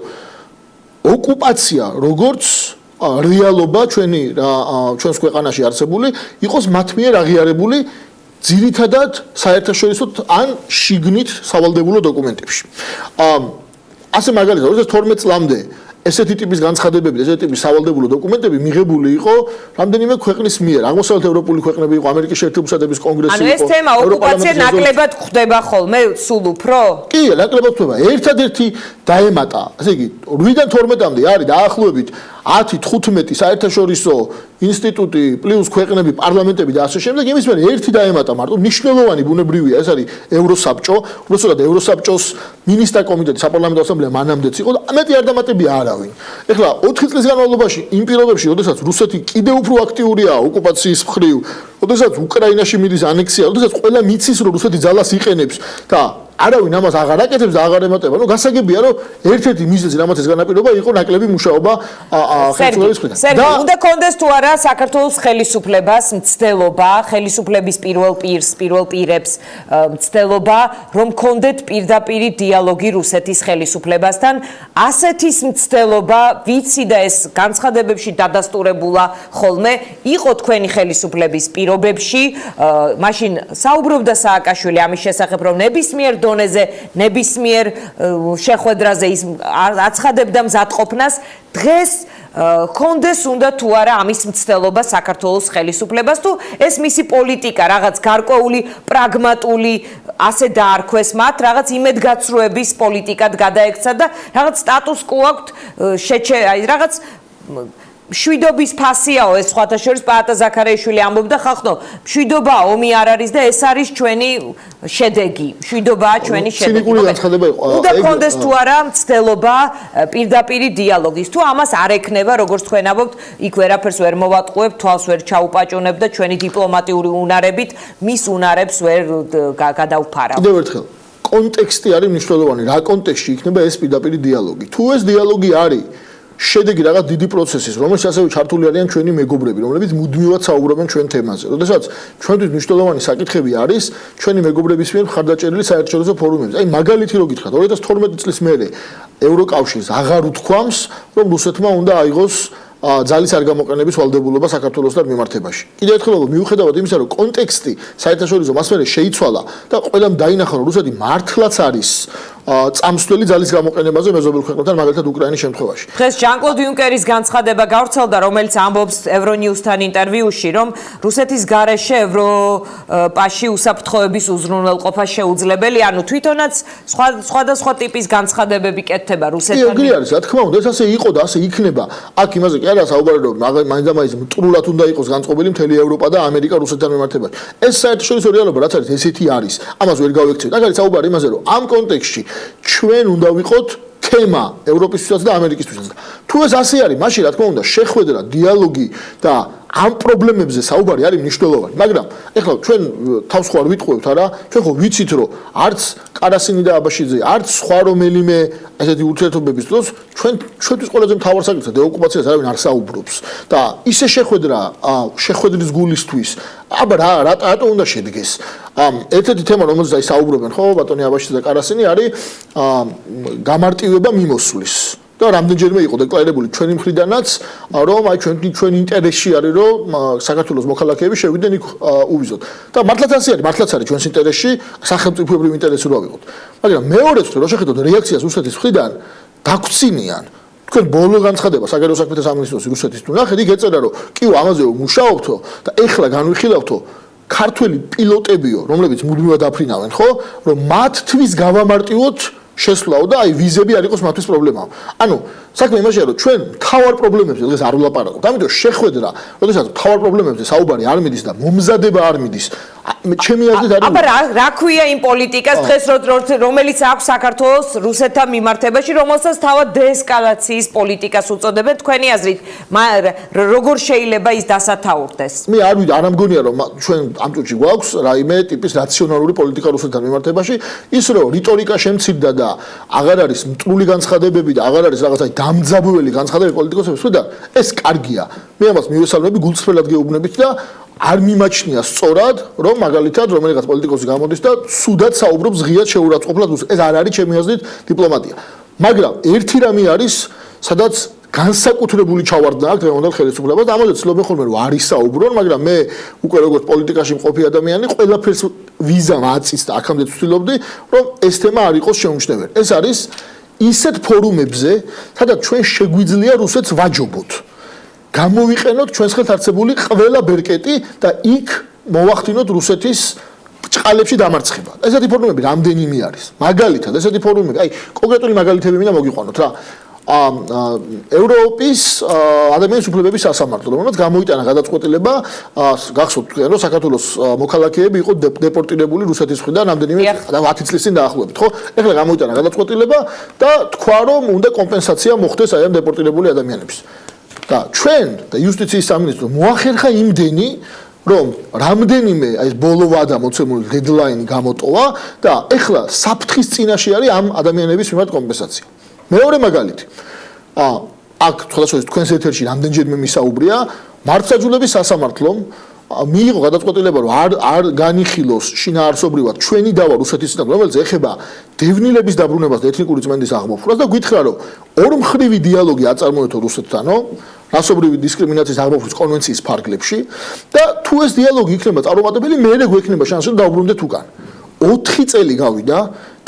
ოკუპაცია როგორც რეალობა ჩვენს ქვეყანაში არსებული იყოს მათ მიერ აღიარებული ძირითადად საერთაშორისო ან შიგნით სავალდებულო დოკუმენტებში. ასე მაგალითად 2012 წლამდე ესეთი ტიპის განცხადებები, ესეთი ტიპის სავალდებულო დოკუმენტები მიღებული იყო რამდენიმე ქვეყნის მიერ. აღმოსავლეთ ევროპული ქვეყნები იყო, ამერიკის შეერთებული შტატების კონგრესი იყო. ანუ ეს თემა ოკუპაცია ნაკლებად ხდება ხოლმე სულ უფრო? კი, ნაკლებად ხდება. ერთადერთი დაემატა, ასე იგი 8-დან 12-მდე არის დაახლოებით 10-15 საერთაშორისო ინსტიტუტი პლუს ქვეყნები, პარლამენტები და ასე შემდეგ. იმის მერე ერთი დაემატა მარტო მნიშვნელოვანი ბუნებრივია, ეს არის ევროსაბჭო, უბრალოდ ევროსაბჭოს მინისტრთა კომიტეტი, საპარლამენტო ასამბლეა მანამდეც იყო და ამეთი არ დამატებია არავინ. ეხლა 4 წლის განმავლობაში იმ პირობებში, როდესაც რუსეთი კიდევ უფრო აქტიურია ოკუპაციის მხრივ, როდესაც უკრაინაში მიდის ანექსია, როდესაც ყველა მიცის რომ რუსეთი ძალას იყენებს და არავინ ამას აღარ აკეთებს და აღარ ემატება. ნუ გასაგებია რომ ერთ-ერთი მიზეზი რამაც ეს განაპირობა იყო ნაკლები მუშაობა ხელისუფლების მხრიდან. და უნდა კონდეს თუ არა საქართველოს ხელისუფლებას მცდელობა, ხელისუფლების პირველ პირებს მცდელობა, რომ კონდეთ პირდაპირი დიალოგი რუსეთის ხელისუფლებასთან. ასეთის მცდელობა, ვიცი და ეს განცხადებებში დადასტურებულა ხოლმე, იყო თქვენი ხელისუფლების პირობებში. მაშინ საუბრობდა სააკაშვილი ამის შესახებ, რომ ნებისმიერ დონეზე, ნებისმიერ შეხვედრაზე ის აცხადებდა მზადყოფნას. დღეს კონდეს უნდა თუ არა ამის მცდელობა საქართველოს ხელისუფლებას თუ ეს მისი პოლიტიკა რაღაც გარკვეული პრაგმატული ასე დაარქვეს მათ რაღაც იმედგაცრუების პოლიტიკად გადაექცა და რაღაც სტატუს კო აქვთ რაღაც შვიდობის ფასიაო ეს სხვათა შორის პაატა ზაქარიაშვილი ამბობდა ხალხო შვიდობაა ომი არ არის და ეს არის ჩვენი შედეგი შვიდობაა ჩვენი შედეგი უნდა კონდეს თუ არა მცდელობა პირდაპირი დიალოგის თუ ამას არ ექნება როგორც თქვენ ამბობთ იქ ვერაფერს ვერ მოვატყუებ თვალს ვერ ჩაუპაჭუნებ და ჩვენი დიპლომატიური უნარებით მის უნარებს ვერ გადავფარავ კიდევ ერთხელ კონტექსტი არის მნიშვნელოვანი რა კონტექსტში იქნება ეს პირდაპირი დიალოგი თუ ეს დიალოგი არის შედეგი რაღაც დიდი პროცესის, რომელშიც ასევე ჩართული არიან ჩვენი მეგობრები, რომლებიც მუდმივად საუბრობენ ჩვენ თემაზე. როდესაც ჩვენთვის მნიშვნელოვანი საკითხები არის ჩვენი მეგობრების მიერ მხარდაჭერილი საერთაშორისო ფორუმებზე. აი მაგალითი რო გითხრათ, 2012 წლის მერე ევროკავშირს აღარ უთქვამს, რომ რუსეთმა უნდა აიღოს ძალის არ გამოყენების ვალდებულობა საქართველოსთან მიმართებაში. კიდევ ერთხელ მიუხედავად იმისა, რომ კონტექსტი საერთაშორისო მასმერე შეიცვალა და ყველამ დაინახა, რომ რუსეთი მართლაც არის წამსვლელი ძალის გამოყენებაზე მეზობელ ქვეყნებთან, მაგალითად უკრაინის შემთხვევაში. დღეს ჟან-კლოდ იუნკერის განცხადება გავრცელდა, რომელიც ამბობს ევრონიუსთან ინტერვიუში, რომ რუსეთის გარეშე ევროპაში უსაფრთხოების უზრუნველყოფა შეუძლებელი, ანუ თვითონაც სხვადასხვა ტიპის განცხადებები კეთდება რუსეთთან. კი, არის, რა თქმა უნდა, ეს ასე იყო და ასე იქნება. აქ იმაზე კი არა საუბარი, რომ მაინც მტრულად უნდა იყოს განწყობილი მთელი ევროპა და ამერიკა რუსეთთან მიმართებაში. ეს საერთაშორისო რეალობა რაც არის, ესეთი არის. ამას ვერ გავიქცევთ. აქ არის საუბარი იმაზე, რომ ამ კონტექსტში ჩვენ უნდა ვიყოთ თემა ევროპისთვისაც და ამერიკისთვისაც. თუ ეს ასე არის, მაშინ რა თქმა უნდა, შეხვედრა, დიალოგი და ამ პრობლემებზე საუბარი არის მნიშვნელოვანი. მაგრამ ეხლა ჩვენ თავს ხوار ვიტყუებთ არა? ჩვენ ხო ვიცით რომ არც კარასინი და აბაშიძე, არც სხვა რომელიმე ესეთი ურთიერთობების დროს ჩვენთვის ყველაზე მთავარ საკითხად დეოკუპაციას არავინ არ საუბრობს. და ისე შეხვედრის გულისთვის აბა რატო უნდა შედგეს? ერთ-ერთი თემა რომელზეც საუბრობენ ხო ბატონი აბაშიძე და კარასინი არის გამარტივება მიმოსვლის. და რამდენჯერმე იყო დეკლარირებული ჩვენი მხრიდანაც, რომ აი ჩვენ ინტერესში არის, რომ საქართველოს მოქალაქეები შევიდნენ იქ უვიზოთ. და მართლაც ასე არის, მართლაც არის ჩვენს ინტერესში, სახელმწიფოებრივ ინტერესში რა ვიყოთ. მაგრამ მეორეც რომ შეხედოთ რეაქციას რუსეთის მხრიდან, დაგვცინიან. თქვენ ბოლო განცხადება საგარეო საქმეთა სამინისტროს რუსეთის თუ ნახეთ, იქ ეწერა რომ კიო ამაზე მუშაობთო და ეხლა განვიხილავთო ქართველი პილოტებიო, რომლებიც მუდმივად აფრინავენ, ხო, რომ მათთვის გავამარტივოთ შესვლაო და აი ვიზები არ იყოს მათთვის პრობლემა. ანუ საქმე იმაშია რომ ჩვენ თავარ პრობლემებზე დღეს არ ვლაპარაკობთ. ამიტომ შეხვედრა, როდესაც თავარ პრობლემებზე საუბარი არ მიდის და მომზადება არ მიდის, ჩემი აზრით არის აბა რა ქვია იმ პოლიტიკას დღეს რომელიც აქვს საქართველოს რუსეთთან მიმართებაში, რომელსაც თავად დეესკალაციის პოლიტიკას უწოდებენ თქვენი აზრით, როგორ შეიძლება ის დასათაურდეს? მე არ ამგონია რომ ჩვენ ამ წუთში გვაქვს რაიმე ტიპის რაციონალური პოლიტიკა რუსეთთან მიმართებაში, ის რომ რიტორიკა შემცირდა და აღარ არის მტრული განცხადებები და აღარ არის რაღაცა დამძაბველი განცხადებები პოლიტიკოსების მხრიდან, ეს კარგია. მე ამას მივესალმები გულწრფელად გეუბნებით და არ მიმაჩნია სწორად, რომ მაგალითად რომელიღაც პოლიტიკოსი გამოდის და სუდად საუბრობს ღიად შეურაცხყოფლად, ეს არ არის ჩემი აზრით დიპლომატია. მაგრამ ერთი რამე არის, სადაც განსაკუთრებული ჩავარდნა აქვს დღევანდელ ხელისუფლებას და ამაზე ცდილობენ ხოლმე რომ არ ისაუბრონ, მაგრამ მე უკვე როგორც პოლიტიკაში მყოფი ადამიანი ყველაფერს ვიზა მაწის და აქამდე ვცდილობდი, რომ ეს თემა არ იყოს შეუმჩნეველი. ეს არის ისეთ ფორუმებზე, სადაც ჩვენ შეგვიძლია რუსეთს ვაჯობოთ. გამოვიყენოთ ჩვენს ხელთ არსებული ყველა ბერკეტი და იქ მოვახდინოთ რუსეთის ჭყალებში დამარცხება. ესეთი ფორუმები რამდენიმე არის. მაგალითად, ესეთი ფორუმები, აი კონკრეტული მაგალითები მინდა მოგიყვანოთ რა. ევროპის ადამიანის უფლებების სასამართლო, რომელსაც გამოიტანა გადაწყვეტილება, გახსოვთ თქვენ, რომ საქართველოს მოქალაქეები იყო დეპორტირებული რუსეთის მხრიდან რამდენიმე 10 წლის წინ დაახლოებით, ხო? ეხლა გამოიტანა გადაწყვეტილება და თქვა, რომ უნდა კომპენსაცია მოხდეს აი ამ დეპორტირებული ადამიანებს. და ჩვენ და იუსტიციის სამინისტრო მოახერხა იმდენი რომ რამდენიმე აი ბოლო ვადა მოცემული დედლაინი გამოტოვა და ეხლა საფრთხის წინაშე არის ამ ადამიანების მიმართ კომპენსაცია. მეორე მაგალითი. აქ თვალსაჩინო თქვენს ეთერში რამდენჯერმე მისაუბრია მართლმსაჯულების სასამართლომ მიიღო გადაწყვეტილება რომ არ განიხილოს შინაარსობრივად ჩვენი დავა რუსეთისთან, რომელიც ეხება დევნილების დაბრუნებას და ეთნიკური წმენდის აღმოფხვრას და გითხრა რომ ორმხრივი დიალოგი აწარმოეთო რუსეთთანო რასობრივი დისკრიმინაციის აღმოფხვრას კონვენციის ფარგლებში და თუ ეს დიალოგი იქნება წარუმატებელი, მერე გვექნება შანსი რომ დავბრუნდეთ უკან. 4 წელი გავიდა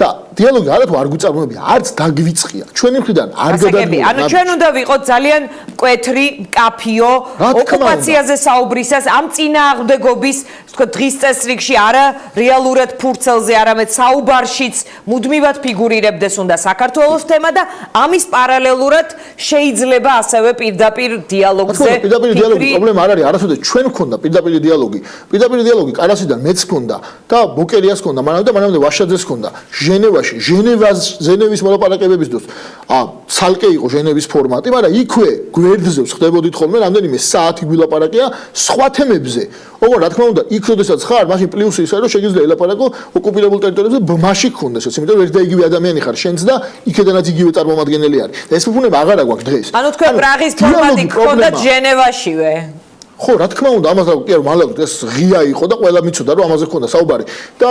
და და დიალოგი არათუ არ გვიწარმოებია, არც დაგვიწყია. ჩვენი მხრიდან არ გადადგა. ანუ ჩვენ უნდა ვიყოთ ძალიან მკვეთრი, კაფიო, ოკუპაციაზე საუბრისას, ამ წინააღმდეგობის, თქვა დღის წესრიგში არა რეალურად ფურცელზე, არამედ საუბარშიც მუდმივად ფიგურირებდეს უნდა საქართველოს თემა და ამის პარალელურად შეიძლება ასევე პირდაპირ დიალოგზე. პირდაპირ დიალოგი პრობლემა არ არის, არასოდეს ჩვენ გქონდა პირდაპირ დიალოგი. პირდაპირ დიალოგი კარასიდან მეც გქონდა და ბოკერიას გქონდა, მანამდე ვაშაძეს გქონდა. ჟენევაში, ჟენევის მოლაპარაკებების დროს ცალკე იყო ჟენევის ფორმატი, მაგრამ იქვე გვერდზე ხდებოდით ხოლმე რამდენიმე საათი გვილაპარაკია სხვა თემებზე. ოღონდ რა თქმა უნდა, იქ როდესაც ხარ, მაშინ პლუსი ისაა, რომ შეგიძლია ელაპარაკო ოკუპირებულ ტერიტორიებზე ბმაში გქონდეს, იმიტომ რომ ერთ და იგივე ადამიანი ხარ, შენც და იქედანაც იგივე წარმომადგენელი არის. და ეს ფუფუნება აღარ აქვს დღეს. ანუ თქვენ პრაღის ფორმატი გქონდათ ჟენევაშივე. ხო, რა თქმა უნდა, ამას კი არ მალაგ ეს ღია იყო და ყველა მიცოდა რომ ამაზე ქონდა საუბარი. და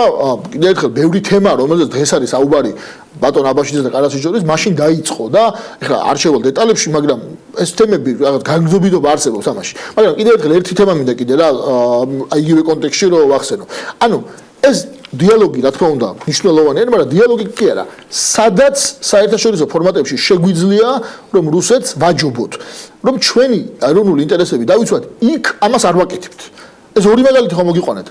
კიდევ ერთხელ ბევრი თემა რომელზეც დღეს არის საუბარი ბატონ აბაშიძეს და კარასის შორის, მაშინ დაიწყო და ეხლა არ შევალ დეტალებში, მაგრამ ეს თემები რაღაც განგზობიდობა არსებობს ამაში. მაგრამ კიდევ ერთხელ ერთი თემა მინდა კიდე რა იგივე კონტექსტში რომ ვახსენო. ანუ ეს დიალოგი რა თქმა უნდა მნიშვნელოვანია, მაგრამ დიალოგი კი არა. სადაც საერთაშორისო ფორმატებში შეგვიძლია რომ რუსეთს ვაჯობოთ, რომ ჩვენი ეროვნული ინტერესები დავიცვათ, იქ ამას არ ვაკეთებთ. ეს ორი მაგალითი ხომ მოგიყვანეთ.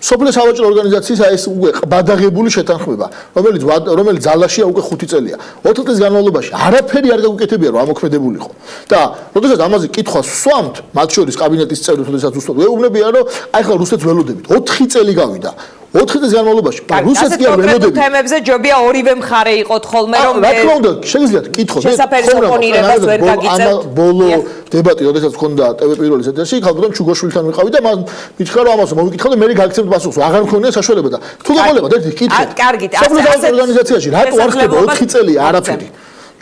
სოფლის სავაჭრო ორგანიზაციის ეს უკვე ბადაღებული შეთანხმება, რომელიც ძალაშია უკვე 5 წელია. 4 წლის განმავლობაში არაფერი არ გაგვიკეთებია რომ ამოქმედებულიყო. და როდესაც ამაზე კითხვა სვამთ, მათ შორის კაბინეტის წევრებს, როდესაც უსვამთ, ვეუბნებიან რომ აი ხლა რუსეთს ველოდებით. 4 წელი გავიდა. 4 წლის განმავლობაში რუსეთს კი არ ველოდებით. თემებზე ჯობია ორივე მხარე იყოთ ხოლმე რომ რა თქმა უნდა, შეგიძლიათ კითხოთ. შესაფერს ოპონირებას ვერ გაგიწევთ. ბოლო დებატი, როდესაც ჰქონდა TV პირველის ეთერში, ხალხთან ჩუგოშვილთან ვიყავი და მან მითხრა რომ ამას მოვიკითხავ და მე გაგცემთ პასუხს. აღარ მქონია საშუალება და თუ გაყოლებათ ერთი კითხეთ. კარგით, ასე ორგანიზაციაში რატო არ ხდება 4 წელია არაფერი?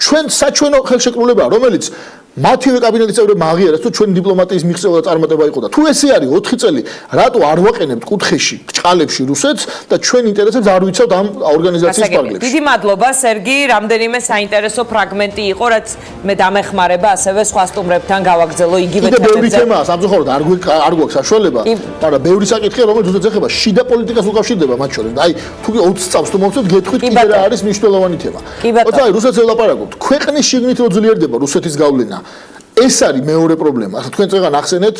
ჩვენ საჩვენო ხელშეკრულებაა, რომელიც მათივე კაბინეტის წევრებმა აღიარეს, თუ ჩვენი დიპლომატიის მიღწევა და წარმატება იყო და თუ ესე არის 4 წელი, რატო არ ვაყენებთ კუთხეში, ბრჭყალებში რუსეთს და ჩვენ ინტერესებს არ ვიცავთ ამ ორგანიზაციის პარლამენტში. დიდი მადლობა, სერგი, რამდენიმე საინტერესო ფრაგმენტი იყო, რაც მე დამეხმარება ასევე სხვა სტუმრებთან გავაგზავნო იგივე თემებზე. ბევრი თემაა, სამწუხაროდ არ გვაქვს საშუალება, მაგრამ ბევრი საკითხია, რომელიც უდაც ეხება შიდა პოლიტიკას უკავშირდება მათ შორის. აი, თუ 20 წამს თუ მოვწოთ, გეტყვით კიდე რა არის მნიშვნელოვანი თემა. აი, რუსეთს ელაპარაკობთ. ქვეყნის შიგნით რო ძლიერდება რუსეთის გავლენა. ეს არის მეორე პრობლემა. ახლა თქვენ წეგან ახსენეთ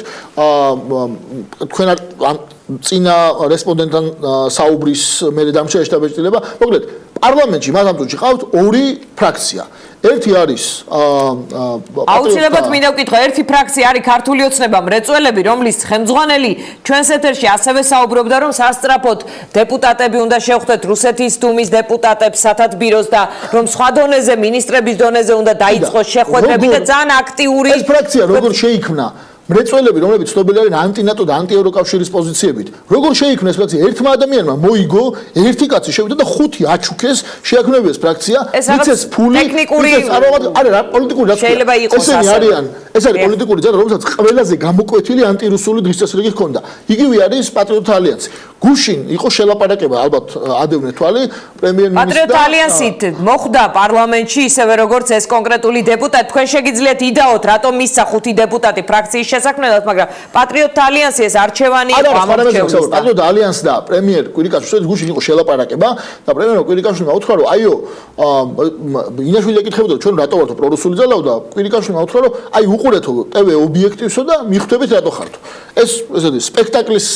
თქვენ წინა რესპონდენტთან საუბრის მერე დამჭერში დაბეჭდილება. მოკლედ, პარლამენტში მათ ამ წუთში ყავთ ორი ფრაქცია. ერთი არის აუცილებლად მინდა ვკითხო, ერთი ფრაქცია არის ქართული ოცნება მრეწველები, რომლის ხელმძღვანელი ჩვენს ეთერში ასევე საუბრობდა, რომ სასწრაფოდ დეპუტატები უნდა შევხვდეთ რუსეთის დუმის დეპუტატებს, სათათბიროს და რომ სხვა დონეზე, ministrების დონეზე უნდა დაიწყოს შეხვედრები და ძალიან აქტიური ეს ფრაქცია როგორ შეიქმნა? მრეწველები, რომლებიც ცნობილი არიან ანტინატო და ანტიევროკავშირის პოზიციებით. როგორ შეიქმნა ეს ფრაქცია? ერთმა ადამიანმა მოიგო, ერთი კაცი შევიდა და 5 აჩუქეს, შეაქმნებიეს ფრაქცია, მიცეს ფული, არა, პოლიტიკური რაცია. შეიძლება იყოს ასე. ეს არის პოლიტიკური ძალა, რომელსაც ყველაზე გამოკვეთილი ანტირუსული დღესასრიგი ჰქონდა. იგივე არის პატრიოტთა ალიანსი. გუშინ იყო შელაპარაკება, ალბათ ადევნე თვალი პრემიერ-მინისტრს. პატრიოტთა ალიანსით მოხდა პარლამენტში ისევე როგორც ეს კონკრეტული დეპუტატი. თქვენ შეგიძლიათ იდაოთ, რატომ მისცა 5 დეპუტატი ფრაქციის შესაქმნელად, მაგრამ პატრიოტთა ალიანსი ეს არჩევანი იყო ამორჩეულის. პატრიოტთა ალიანსი და პრემიერ კვირიკაშვილის გუშინ იყო შელაპარაკება და პრემიერ კვირიკაშვილმა უთხრა, რომ აიო, ინაშვილი ეკითხებოდა, ჩვენ რატო ვართო პრორუსული ძალაო და კვირიკაშვილმა უთხრა, რომ აი უყურეთო TV ობიექტივსო და მიხვდებით რატო ხართო. ეს ესეთი სპექტაკლის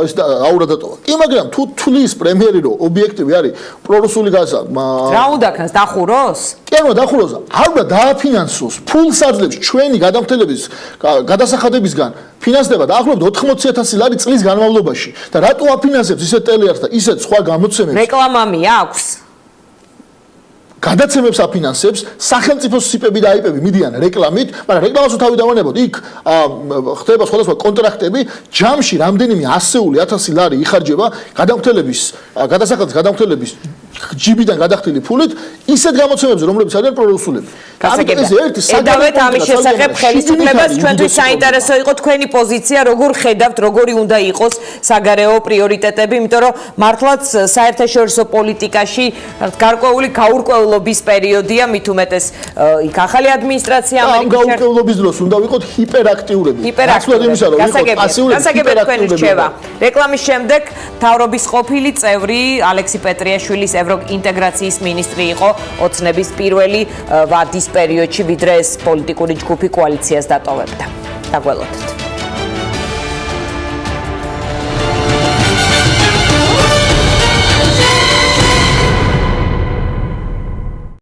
ეს აურა დატოვა. კი, მაგრამ თუ თulis პრემიერი რომ ობიექტივი არის პრორუსული გაზა, რა უნდა ქნას დახუროს? კი, არა დახუროს, არ უნდა დააფინანსოს, ფულს აძლევს ჩვენი გადამხდელების გადასახადებისგან ფინანსდება დაახლოებით 80,000 ლარი წლის განმავლობაში და რატო აფინანსებს ისეთ ტელეარხს და ისეთ სხვა გამოცემებს? რეკლამამი აქვს. გადაცემებს აფინანსებს, სახელმწიფო სიპები და აიპები მიდიან რეკლამით, მაგრამ რეკლამას თავი დავანებოთ. იქ ხდება სხვადასხვა კონტრაქტები, ჯამში რამდენიმე 100,000 ლარი იხარჯება გადამხდელების, გადასახადის გადამხდელების ჯიბიდან გადახდილი ფულით ისეთ გამოცემებზე, რომლებიც არიან პრორუსულები. ედავეთ ამის შესახებ ხელისუფლებას, ჩვენთვის საინტერესო იყო თქვენი პოზიცია, როგორ ხედავთ, როგორი უნდა იყოს საგარეო პრიორიტეტები, იმიტომ რომ მართლაც საერთაშორისო პოლიტიკაში გარკვეული გაურკვევლობის პერიოდია, მით უმეტეს იქ ახალი ადმინისტრაცია ამერიკის ამ გაურკვევლობის დროს უნდა ვიყოთ ჰიპერაქტიურები. გასაგებია თქვენი რჩევა. რეკლამის შემდეგ მთავრობის ყოფილი წევრი ალექსი პეტრიაშვილის ევროინტეგრაციის მინისტრი იყო ოცნების პირველი ვადის პერიოდში, ვიდრე ეს პოლიტიკური ჯგუფი კოალიციას დატოვებდა. დაგველოდეთ.